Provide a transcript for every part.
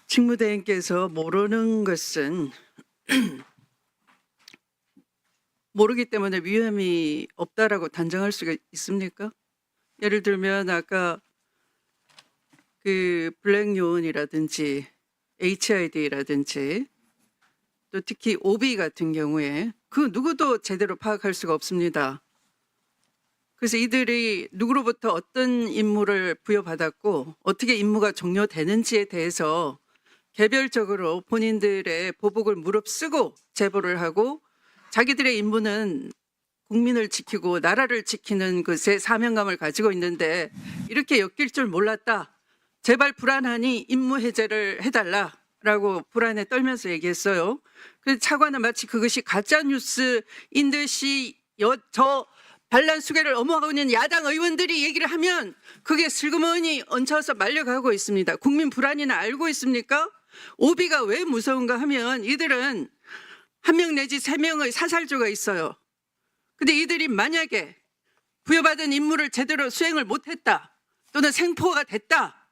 직무대행께서 모르는 것은 모르기 때문에 위험이 없다라고 단정할 수가 있습니까? 예를 들면 아까 그 블랙 요원이라든지 HID라든지 또 특히 OB 같은 경우에 그 누구도 제대로 파악할 수가 없습니다. 그래서 이들이 누구로부터 어떤 임무를 부여받았고 어떻게 임무가 종료되는지에 대해서 개별적으로 본인들의 보복을 무릅쓰고 제보를 하고 자기들의 임무는 국민을 지키고 나라를 지키는 것에 사명감을 가지고 있는데 이렇게 엮일 줄 몰랐다. 제발 불안하니 임무 해제를 해달라라고 불안에 떨면서 얘기했어요. 그래서 차관은 마치 그것이 가짜 뉴스인 듯이 저 반란 수계를 엄호하고 있는 야당 의원들이 얘기를 하면 그게 슬그머니 얹혀서 말려가고 있습니다. 국민 불안이나 알고 있습니까? 오비가 왜 무서운가 하면 이들은 1명 내지 3명의 사살조가 있어요. 근데 이들이 만약에 부여받은 임무를 제대로 수행을 못했다 또는 생포가 됐다,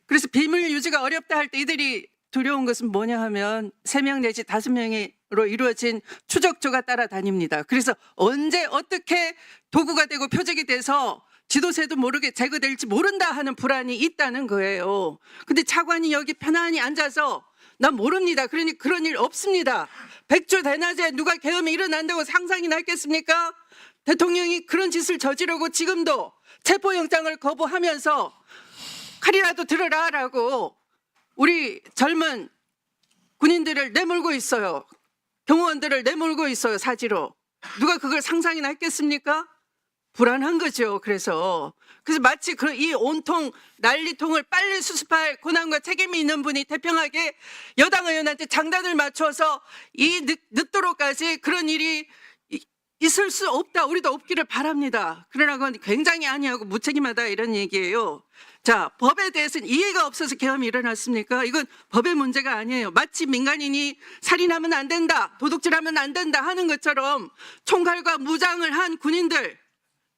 그래서 비밀 유지가 어렵다 할 때 이들이 두려운 것은 뭐냐 하면 3명 내지 5명으로 이루어진 추적조가 따라다닙니다. 그래서 언제 어떻게 도구가 되고 표적이 돼서 지도새도 모르게 제거될지 모른다 하는 불안이 있다는 거예요. 근데 차관이 여기 편안히 앉아서 난 모릅니다. 그러니 그런 일 없습니다. 백주 대낮에 누가 계엄이 일어난다고 상상이 났겠습니까? 대통령이 그런 짓을 저지르고 지금도 체포영장을 거부하면서 칼이라도 들어라라고 우리 젊은 군인들을 내몰고 있어요. 경호원들을 내몰고 있어요, 사지로. 누가 그걸 상상이나 했겠습니까? 불안한 거죠. 그래서 마치 이 온통 난리통을 빨리 수습할 권한과 책임이 있는 분이 태평하게 여당 의원한테 장단을 맞춰서 늦도록까지 그런 일이 있을 수 없다. 우리도 없기를 바랍니다. 그러나 그건 굉장히 아니하고 무책임하다 이런 얘기예요. 자, 법에 대해서는 이해가 없어서 계엄이 일어났습니까? 이건 법의 문제가 아니에요. 마치 민간인이 살인하면 안 된다, 도둑질하면 안 된다 하는 것처럼 총칼과 무장을 한 군인들,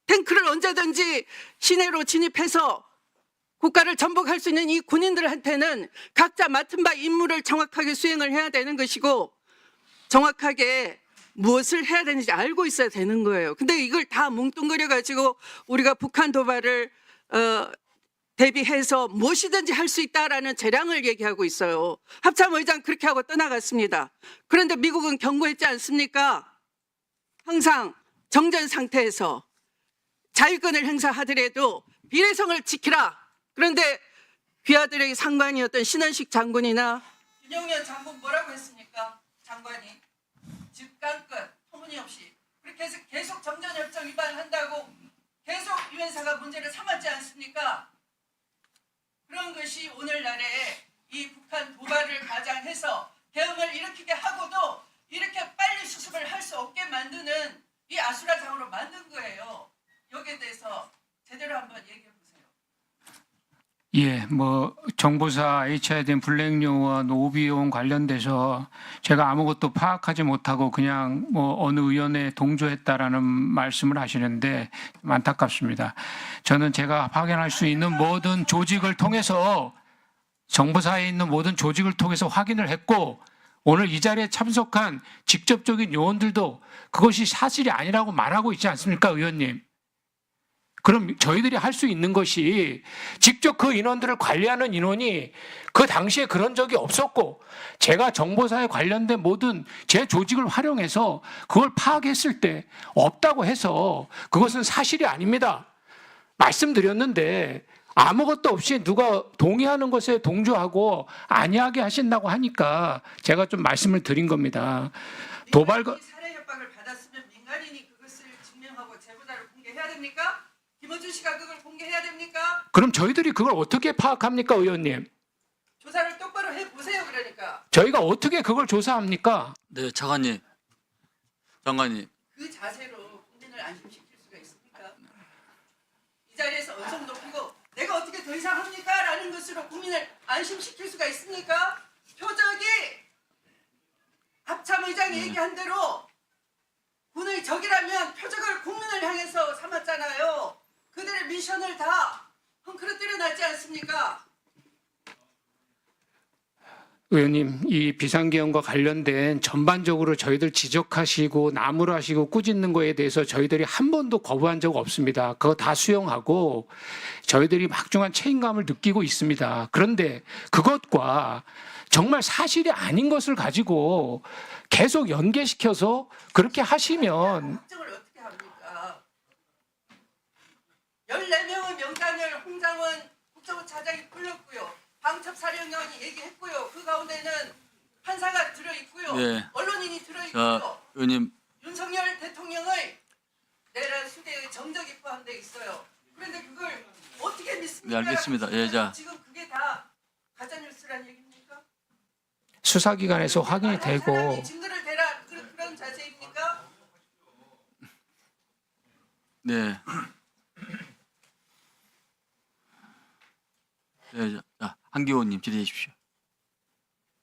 탱크를 언제든지 시내로 진입해서 국가를 전복할 수 있는 이 군인들한테는 각자 맡은 바 임무를 정확하게 수행을 해야 되는 것이고 정확하게 무엇을 해야 되는지 알고 있어야 되는 거예요. 근데 이걸 다 뭉뚱그려 가지고 우리가 북한 도발을 대비해서 무엇이든지 할 수 있다라는 재량을 얘기하고 있어요. 합참의장 그렇게 하고 떠나갔습니다. 그런데 미국은 경고했지 않습니까? 항상 정전 상태에서 자유권을 행사하더라도 비례성을 지키라. 그런데 귀하들에게 상관이었던 신원식 장군이나 윤영현 장군 뭐라고 했습니까? 장관이 즉간끝 터무니없이 그렇게 해서 계속 정전협정 위반한다고 계속 유엔사가 문제를 삼았지 않습니까? 그런 것이 오늘날에 이 북한 도발을 가장해서 계엄을 일으키게 하고도 이렇게 빨리 수습을 할 수 없게 만드는 이 아수라장으로 만든 거예요. 여기에 대해서 제대로 한번 얘기해 보세요. 예, 정보사 HID 블랙요원, 오비용 관련돼서 제가 아무것도 파악하지 못하고 그냥 어느 의원에 동조했다라는 말씀을 하시는데 안타깝습니다. 저는 제가 확인할 수 있는 모든 조직을 통해서 정보사에 있는 모든 조직을 통해서 확인을 했고 오늘 이 자리에 참석한 직접적인 요원들도 그것이 사실이 아니라고 말하고 있지 않습니까, 의원님? 그럼 저희들이 할 수 있는 것이 직접 그 인원들을 관리하는 인원이 그 당시에 그런 적이 없었고 제가 정보사에 관련된 모든 제 조직을 활용해서 그걸 파악했을 때 없다고 해서 그것은 사실이 아닙니다. 말씀드렸는데 아무것도 없이 누가 동의하는 것에 동조하고 안이하게 하신다고 하니까 제가 좀 말씀을 드린 겁니다. 도발과 살해 협박을 받았으면 민간인이 그것을 증명하고 제보자를 공개해야 됩니까? 김어준 씨가 그걸 공개해야 됩니까? 그럼 저희들이 그걸 어떻게 파악합니까, 의원님? 조사를 똑바로 해보세요. 그러니까 저희가 어떻게 그걸 조사합니까? 네, 장관님. 그 자세로 국민을 안심시킬 수가 있습니까? 이 자리에서 언성 높이고 내가 어떻게 더 이상 합니까? 라는 것으로 국민을 안심시킬 수가 있습니까? 표적이 합참의장이 얘기한 대로 군의 적이라면 표적을 국민을 향해서 삼았잖아요. 그들의 미션을 다 헝클어뜨려 놨지 않습니까? 의원님, 이 비상계엄과 관련된 전반적으로 저희들 지적하시고 나무라시고 꾸짖는 거에 대해서 저희들이 한 번도 거부한 적 없습니다. 그거 다 수용하고 저희들이 막중한 책임감을 느끼고 있습니다. 그런데 그것과 정말 사실이 아닌 것을 가지고 계속 연계시켜서 그렇게 하시면 확정을 어떻게 합니까? 14명의 명단을 홍장원 국정원 차장이 불렀고요. 방첩사령관이 얘기했고요. 그 가운데는 판사가 들어있고요. 네. 언론인이 들어있고요. 자, 의원님, 윤석열 대통령의 내란 수대의 정적이 포함되어 있어요. 그런데 그걸 어떻게 믿습니까? 네, 알겠습니다. 예, 자. 지금 그게 다 가짜뉴스란 얘기입니까? 수사기관에서 확인이 되고 사람이 증거를 대라 그런 자세입니까? 네. 네, 자, 한기호 의원님 질의해 주십시오.